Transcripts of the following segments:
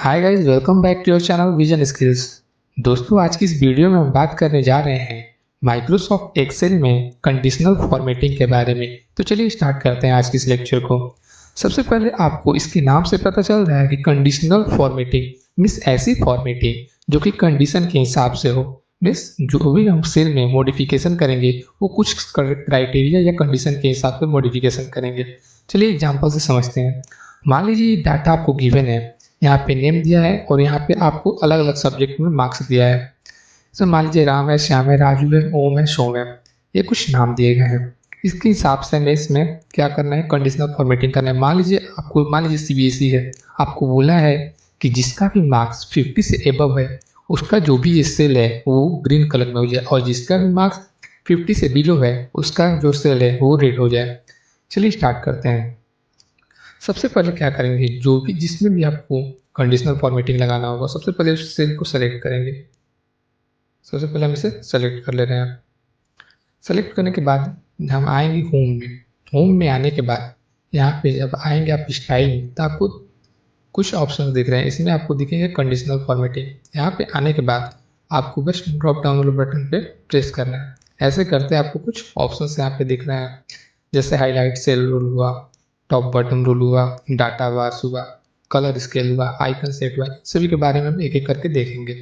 Hi guys, welcome back to your channel vision skills. दोस्तों, आज की इस वीडियो में हम बात करने जा रहे हैं माइक्रोसॉफ्ट एक्सेल में कंडीशनल फॉर्मेटिंग के बारे में। तो चलिए स्टार्ट करते हैं आज की इस लेक्चर को। सबसे पहले आपको इसके नाम से पता चल रहा है कि कंडीशनल फॉर्मेटिंग मीन्स ऐसी फॉर्मेटिंग जो कि कंडीशन के हिसाब से हो। मीन्स जो भी हम सेल में मॉडिफिकेशन करेंगे वो कुछ क्राइटेरिया या कंडीशन के हिसाब से मॉडिफिकेशन करेंगे। चलिए एग्जाम्पल से समझते हैं। मान लीजिए डाटा आपको गिवन है, यहाँ पे नेम दिया है और यहाँ पे आपको अलग अलग सब्जेक्ट में मार्क्स दिया है। तो मान लीजिए राम है, श्याम है, राजू है, ओम है, सोम है, ये कुछ नाम दिए गए हैं। इसके हिसाब से हमें इसमें क्या करना है, कंडीशनल फॉर्मेटिंग करना है। मान लीजिए सीबीएसई है, आपको बोला है कि जिसका भी मार्क्स 50 से एबव है उसका जो भी सेल है वो ग्रीन कलर में हो जाए, और जिसका भी मार्क्स 50 से बिलो है उसका जो सेल है वो रेड हो जाए। चलिए स्टार्ट करते हैं। सबसे पहले क्या करेंगे, जो भी जिसमें भी आपको कंडीशनल फॉर्मेटिंग लगाना होगा सबसे पहले उस सेल को सेलेक्ट करेंगे। सबसे पहले हम इसे सेलेक्ट कर ले रहे हैं। सेलेक्ट करने के बाद हम आएंगे होम में। होम में आने के बाद यहाँ पे जब आएंगे आप स्टाइल में, तो आपको कुछ ऑप्शन दिख रहे हैं। इसमें आपको दिखेंगे कंडीशनल फॉर्मेटिंग। यहाँ पे आने के बाद आपको बस ड्रॉप डाउन वाले बटन पे प्रेस करना है। ऐसे करते आपको कुछ ऑप्शन यहाँ पे दिख रहे हैं, जैसे हाईलाइट सेल रूल हुआ, टॉप बटन रूल हुआ, डाटा बार्स हुआ, कलर स्केल हुआ, आइकन सेट हुआ। सभी के बारे में हम एक एक करके देखेंगे।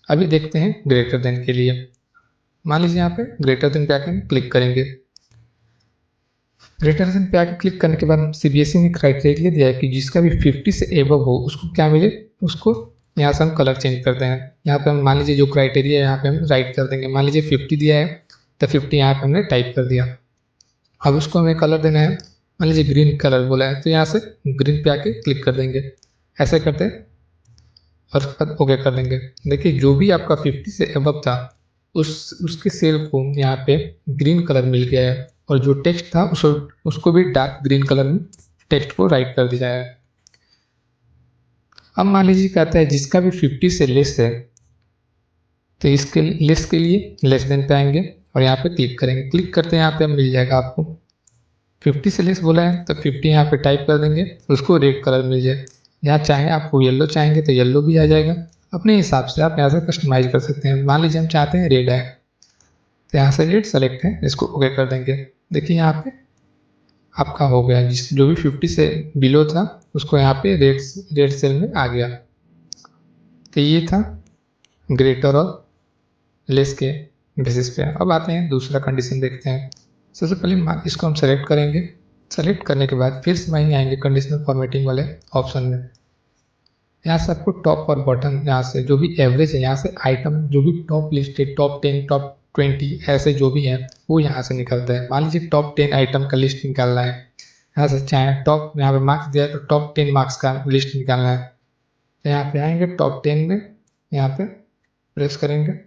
अभी देखते हैं ग्रेटर देन के लिए। मान लीजिए यहाँ पे ग्रेटर देन पे आके क्लिक करेंगे। ग्रेटर देन पे आके क्लिक करने के बाद सीबीएसई ने क्राइटेरिया दिया है कि जिसका भी 50 से एबव हो उसको क्या मिले, उसको यहाँ से हम कलर चेंज करते हैं। यहाँ पे हम मान लीजिए जो क्राइटेरिया है यहाँ पे हम राइट कर देंगे। मान लीजिए 50 दिया है तो 50 यहाँ पे हमने टाइप कर दिया। अब उसको हमें कलर देना है, मान लीजिए ग्रीन कलर बोला है तो यहाँ से ग्रीन पे आके क्लिक कर देंगे। ऐसे करते हैं और उसके बाद ओके कर देंगे। देखिए जो भी आपका 50 से अबव था उसके सेल को यहाँ पे ग्रीन कलर मिल गया है, और जो टेक्स्ट था उसको भी डार्क ग्रीन कलर में टेक्स्ट को राइट कर दिया है। अब मान लीजिए कहता है जिसका भी 50 से लेस है, तो इसके लेस के लिए लेस देन पे आएंगे और यहाँ पे क्लिक करेंगे। क्लिक करते हैं, यहाँ पे मिल जाएगा आपको 50 से लेस बोला है तो 50 यहाँ पे टाइप कर देंगे, उसको रेड कलर मिल जाए। यहाँ चाहे आपको येलो चाहेंगे तो येलो भी आ जाएगा। अपने हिसाब से आप यहाँ से कस्टमाइज कर सकते हैं। मान लीजिए हम चाहते हैं रेड है तो यहाँ से रेड सेलेक्ट है, इसको ओके कर देंगे। देखिए यहाँ पे आपका हो गया, जिस जो भी 50 से बिलो था उसको यहाँ पे रेड सेल में आ गया। तो ये था ग्रेटर और लेस के बेसिस पे। अब आते हैं दूसरा कंडीशन देखते हैं। सबसे पहले इसको हम सेलेक्ट करेंगे। सेलेक्ट करने के बाद फिर से वहीं आएंगे कंडीशनल फॉर्मेटिंग वाले ऑप्शन में। यहाँ से आपको टॉप और बॉटम, यहाँ से जो भी एवरेज है, यहाँ से आइटम जो भी टॉप लिस्ट है, टॉप 10, टॉप 20 ऐसे जो भी है वो यहाँ से निकलता है। मान लीजिए टॉप 10 आइटम का लिस्ट निकालना है, यहाँ से चाहे टॉप, यहाँ पे मार्क्स दिया है तो टॉप 10 मार्क्स का लिस्ट निकालना है। तो यहाँ पे आएंगे टॉप 10 में, यहाँ पे प्रेस करेंगे।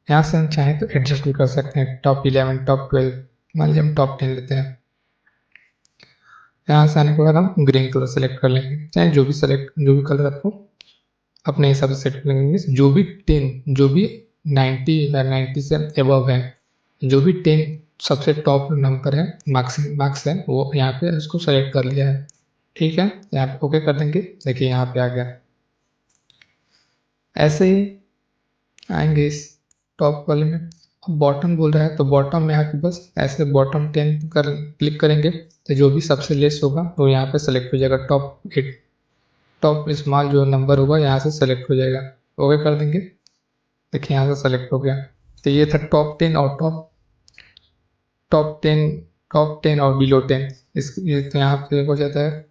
यहाँ से हम चाहें तो एडजस्ट भी कर सकते हैं, टॉप 11, टॉप 12। मान लीजिए हम टॉप 10 लेते हैं। यहाँ से आने के बाद हम ग्रीन कलर सेलेक्ट कर लेंगे, चाहे जो भी कलर आपको अपने हिसाब से सेट कर लेंगे। जो भी 10, जो भी 90 या 90 से एबव है, जो भी 10 सबसे टॉप नंबर है, मार्क्स है, वो यहाँ पे उसको सेलेक्ट कर लिया है। ठीक है, यहाँ पे ओके कर देंगे। देखिए यहाँ पे आ गया। ऐसे ही आएंगे इस टॉप वाले में। अब बॉटम बोल रहा है तो बॉटम में आके बस ऐसे बॉटम 10 कर क्लिक करेंगे तो जो भी सबसे लेस होगा वो यहाँ पे सेलेक्ट हो जाएगा। टॉप 8, टॉप स्मॉल जो नंबर होगा यहाँ से सेलेक्ट हो जाएगा। ओके कर देंगे। देखिए यहाँ से सेलेक्ट हो गया। तो ये था टॉप 10 और टॉप 10 और बिलो 10। ये तो यहाँ पे हो जाता है।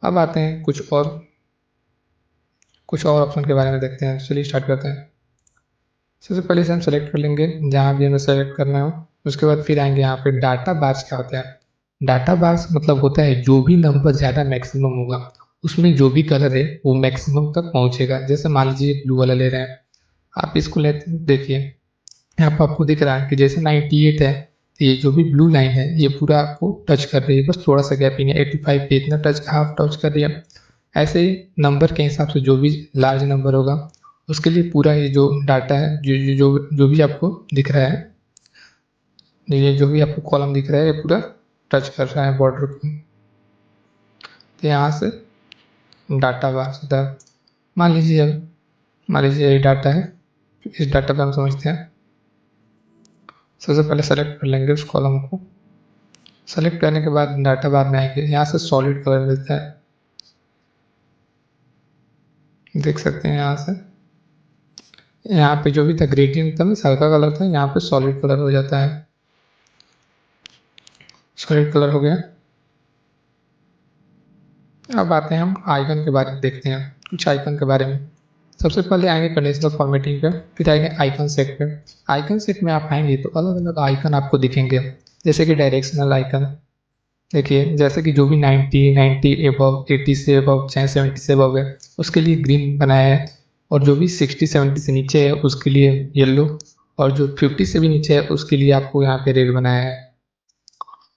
अब आते हैं कुछ और ऑप्शन के बारे में देखते हैं। चलिए स्टार्ट करते हैं। सबसे पहले से हम सेलेक्ट कर लेंगे जहाँ भी हमें सेलेक्ट करना हो। उसके बाद फिर आएंगे यहाँ पे डाटा बार्स। क्या होता है डाटा बार्स? मतलब होता है जो भी नंबर ज़्यादा मैक्सिमम होगा उसमें जो भी कलर है वो मैक्सिमम तक पहुँचेगा। जैसे मान लीजिए ब्लू वाला ले रहे हैं, आप इसको लेते देखिए यहाँ पर आपको दिख रहा है कि जैसे 98 है तो ये जो भी ब्लू लाइन है ये पूरा आपको टच कर रही है, बस थोड़ा सा गैप ही है। 85 पे इतना हाफ टच कर रही है। ऐसे ही नंबर के हिसाब से जो भी लार्ज नंबर होगा उसके लिए पूरा ये जो डाटा है, जो भी आपको दिख रहा है, ये जो भी आपको कॉलम दिख रहा है ये पूरा टच कर रहा है बॉर्डर को। तो यहाँ से डाटा वास्ता मान लीजिए ये डाटा है। इस डाटा पे हम समझते हैं। सबसे पहले सेलेक्ट कर लेंगे उस कॉलम को। सेलेक्ट करने के बाद डाटा बार में आएंगे, यहाँ से सॉलिड कलर मिलता है, देख सकते हैं यहाँ से। यहाँ पे जो भी था ग्रेडियंट था, हल्का कलर था, यहाँ पे सॉलिड कलर हो जाता है। सॉलिड कलर हो गया। अब आते हैं हम आइकन के बारे में, देखते हैं कुछ आइकन के बारे में। सबसे पहले आएंगे कंडीशनल फॉर्मेटिंग पे, फिर आएंगे आइकन सेट पे। आइकन सेट में आप आएंगे तो अलग अलग आइकन आपको दिखेंगे, जैसे कि डायरेक्शनल आइकन। देखिए जैसे कि जो भी 90 एबव, 80 से एबव, चाहे 70 से एबव है उसके लिए ग्रीन बनाया है, और जो भी 60-70 से नीचे है उसके लिए येलो, और जो 50 से भी नीचे है उसके लिए आपको यहाँ पे रेड बनाया है।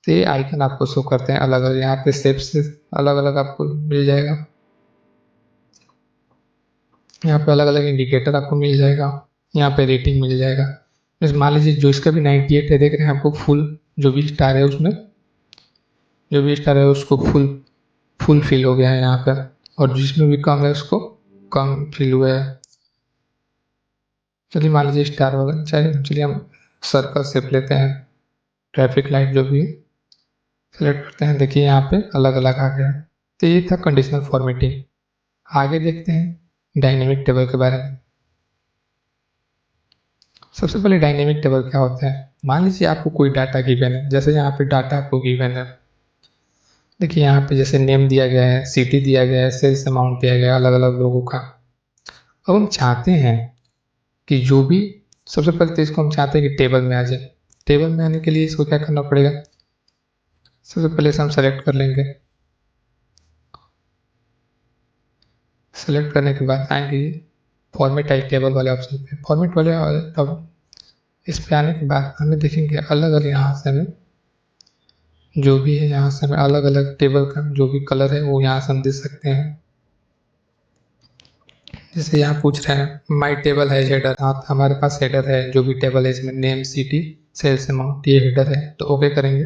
तो ये आइकन आपको शो करते हैं अलग अलग, यहाँ पे शेप्स अलग अलग आपको मिल जाएगा। यहाँ पे अलग अलग इंडिकेटर आपको मिल जाएगा, यहाँ पे रेटिंग मिल जाएगा। जैसे मान लीजिए जो इसका भी 98 है, देख रहे हैं आपको फुल, जो भी स्टार है उसमें, जो भी स्टार है उसको फुल फिल हो गया है यहाँ पर, और जिसमें भी कम है उसको कम फिल हुआ है। चलिए मान लीजिए स्टार वगैरह, चलिए हम सर्कल शेप लेते हैं, ट्रैफिक लाइट जो भी सेलेक्ट करते हैं। देखिए यहाँ पे अलग अलग आ गया। तो ये था कंडीशनल फॉर्मेटिंग। आगे देखते हैं डायनेमिक टेबल के बारे में। सबसे पहले डायनेमिक टेबल क्या होता है। मान लीजिए आपको कोई डाटा गिवन है, जैसे यहाँ पे डाटा आपको गिवन है। देखिए यहाँ पे जैसे नेम दिया गया है, सिटी दिया गया है, सेल्स अमाउंट दिया गया है अलग अलग लोगों का। अब हम चाहते हैं कि जो भी, सबसे पहले तो इसको हम चाहते हैं कि टेबल में आ जाए। टेबल में आने के लिए इसको क्या करना पड़ेगा, सबसे पहले इसे हम सेलेक्ट कर लेंगे। सेलेक्ट करने के बाद आएंगे फॉर्मेट टाइप टेबल वाले ऑप्शन पे। फॉर्मेट वाले अब इस पे आने के बाद हमें देखेंगे अलग अलग, यहाँ से हमें जो भी है, यहाँ से हमें अलग अलग टेबल का जो भी कलर है वो यहाँ से हम दे सकते हैं। जैसे यहाँ पूछ रहे हैं माई टेबल है हेडर, हाँ हमारे पास हेडर है, जो भी टेबल है इसमें नेम, सिटी, सेल्स अमाउंट, ये हेडर है, तो ओके करेंगे।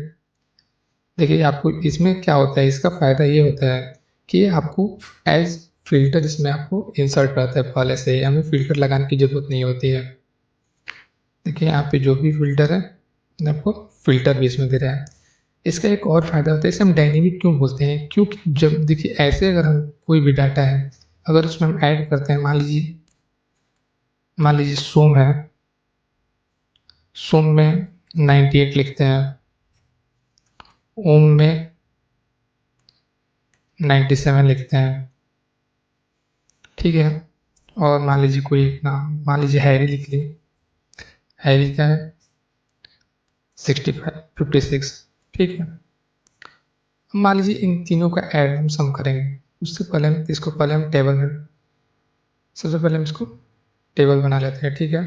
देखिए आपको इसमें क्या होता है, इसका फ़ायदा ये होता है कि आपको एज फिल्टर इसमें आपको इंसर्ट रहता है पहले से ही, हमें फिल्टर लगाने की ज़रूरत नहीं होती है। देखिए यहाँ पे जो भी फिल्टर है आपको फिल्टर भी इसमें दे रहा है। इसका एक और फ़ायदा होता है, इसे हम डायनेमिक क्यों बोलते हैं, क्योंकि जब देखिए ऐसे अगर हम कोई भी डाटा है अगर उसमें हम ऐड करते हैं, मान लीजिए सोम है, सोम में 98 लिखते हैं, ओम में 97 लिखते हैं, ठीक है। और मान लीजिए कोई नाम, मान लीजिए हैरी लिख ली, हैरी का है 65 56, ठीक है। मान लीजिए इन तीनों का ऐड हम सम करेंगे, उससे पहले हम इसको पहले हम टेबल में, सबसे पहले हम इसको टेबल बना लेते हैं, ठीक है।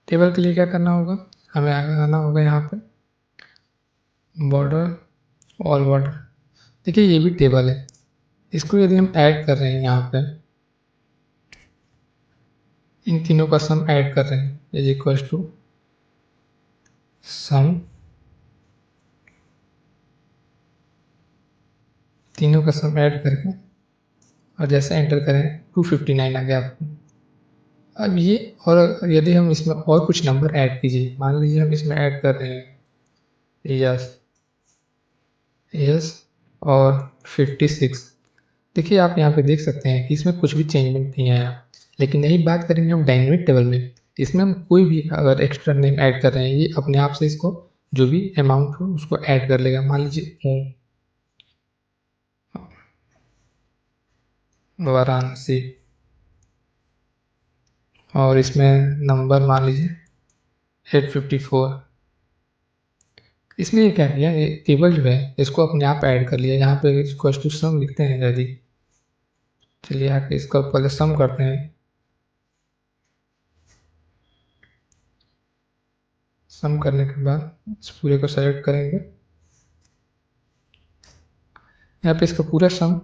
टेबल के लिए क्या करना होगा, हमें आना होगा यहाँ पे बॉर्डर, ऑल बॉर्डर। देखिए ये भी टेबल है, इसको यदि हम ऐड कर रहे हैं यहाँ पे, इन तीनों का सम ऐड कर रहे हैं, इज इक्वल टू सम, तीनों का सम ऐड करके, और जैसे एंटर करें 259 आ गया आपको। अब ये, और यदि हम इसमें और कुछ नंबर ऐड कीजिए, मान लीजिए हम इसमें ऐड कर रहे हैं यस यस और 56। देखिए आप यहाँ पे देख सकते हैं कि इसमें कुछ भी चेंजमेंट नहीं आया। लेकिन यही बात करेंगे हम डायनेमिक टेबल में, इसमें हम कोई भी अगर एक्स्ट्रा नेम ऐड कर रहे हैं, ये अपने आप से इसको जो भी अमाउंट हो उसको ऐड कर लेगा। मान लीजिए वाराणसी, और इसमें नंबर मान लीजिए 854। इसमें ये क्या किया, ये टेबल जो है इसको अपने आप ऐड कर लिया। यहाँ पे इक्वल टू सम लिखते हैं यदि, चलिए आके इसका पहले सम करते हैं। सम करने के बाद इस पूरे को सेलेक्ट करेंगे, यहाँ पे इसका पूरा सम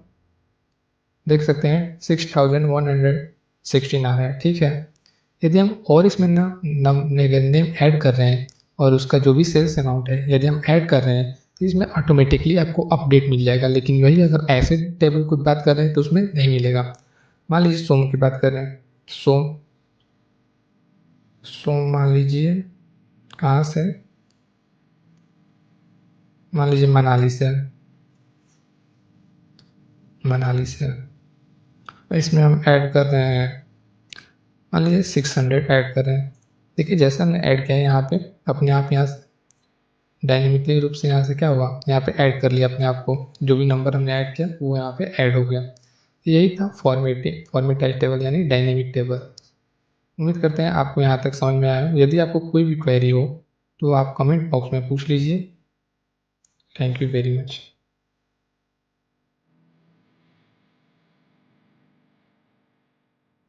देख सकते हैं 6116 आ रहा है, ठीक है। यदि हम और इसमें नेम ऐड कर रहे हैं और उसका जो भी सेल्स अमाउंट है यदि हम ऐड कर रहे हैं, तो इसमें ऑटोमेटिकली आपको अपडेट मिल जाएगा। लेकिन वही अगर ऐसे टेबल की बात कर रहे हैं तो उसमें नहीं मिलेगा। मान लीजिए सोम की बात कर रहे हैं, सोम सोम मान लीजिए कहाँ से, मान लीजिए मनाली से, मनाली से इसमें हम ऐड कर रहे हैं, मान लीजिए 600 ऐड कर रहे हैं। देखिए जैसा हमने ऐड किया है यहाँ पे अपने आप यहाँ डायनेमिकली रूप से यहाँ से क्या हुआ, यहाँ पे ऐड कर लिया अपने आप को, जो भी नंबर हमने ऐड किया वो यहाँ पे ऐड हो गया। यही था फॉर्मेटाइज टेबल यानी डायनेमिक टेबल। उम्मीद करते हैं आपको यहाँ तक समझ में आया हो। यदि आपको कोई भी क्वेरी हो तो आप कमेंट बॉक्स में पूछ लीजिए। Thank you very much.